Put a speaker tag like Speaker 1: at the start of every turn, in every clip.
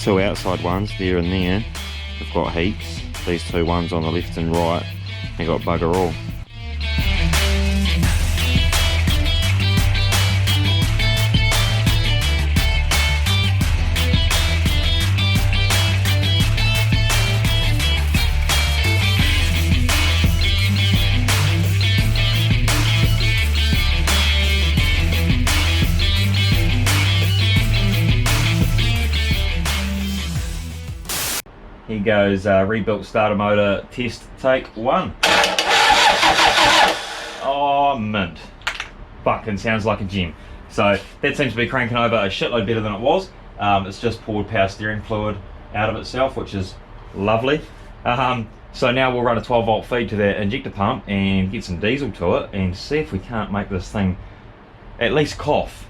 Speaker 1: two outside ones there and there have got heats. These two ones on the left and right, they got bugger all. Here goes rebuilt starter motor test take one. Oh, mint. Fucking sounds like a gem. So that seems to be cranking over a shitload better than it was. It's just poured power steering fluid out of itself, which is lovely. So now we'll run a 12 volt feed to that injector pump and get some diesel to it and see if we can't make this thing at least cough.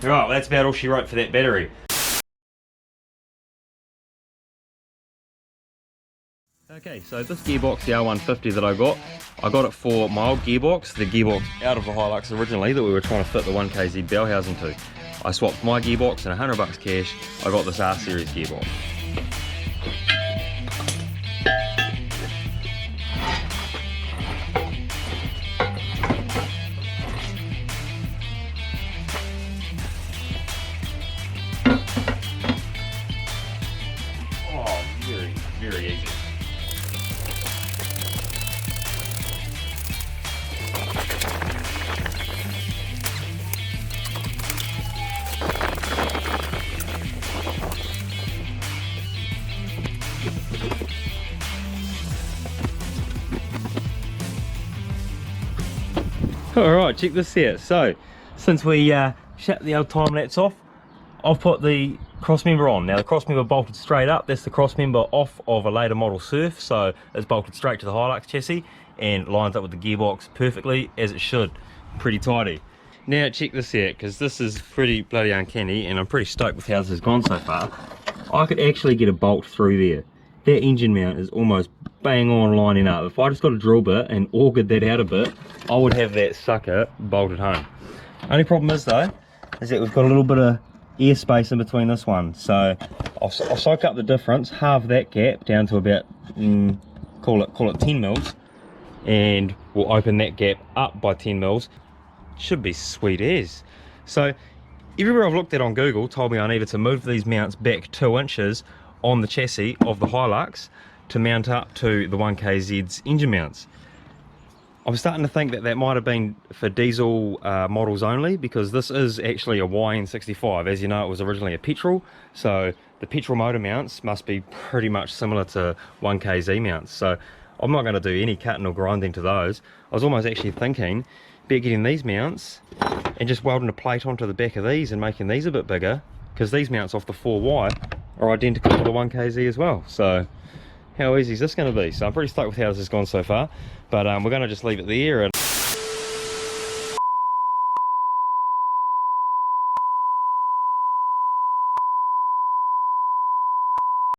Speaker 1: Right, well, that's about all she wrote for that battery. Okay, so this gearbox, the R150 that I got it for my old gearbox, the gearbox out of the Hilux originally that we were trying to fit the 1KZ bell housing to. I swapped my gearbox and $100 cash, I got this R series gearbox. Very easy. Alright, check this out. So, since we shut the old time lapse off, I've put the Crossmember on. Now the Crossmember bolted straight up. That's the Crossmember off of a later model Surf, so it's bolted straight to the Hilux chassis and lines up with the gearbox perfectly as it should. Pretty tidy. Now check this out, because this is pretty bloody uncanny and I'm pretty stoked with how this has gone so far. I could actually get a bolt through there. That engine mount is almost bang on lining up. If I just got a drill bit and augured that out a bit, I would have that sucker bolted home. Only problem is though, is that we've got a little bit of air space in between this one, so I'll soak up the difference, halve that gap down to about call it 10 mils, and we'll open that gap up by 10 mils. Should be sweet as. So everywhere I've looked at on Google told me I needed to move these mounts back 2 inches on the chassis of the Hilux to mount up to the 1KZ's engine mounts. I'm starting to think that that might have been for diesel models only, because this is actually a YN65. As you know, it was originally a petrol, so the petrol motor mounts must be pretty much similar to 1KZ mounts. So I'm not going to do any cutting or grinding to those. I was almost actually thinking about getting these mounts and just welding a plate onto the back of these and making these a bit bigger, because these mounts off the 4Y are identical to the 1KZ as well. So how easy is this going to be? So I'm pretty stoked with how this has gone so far, but we're going to just leave it there. And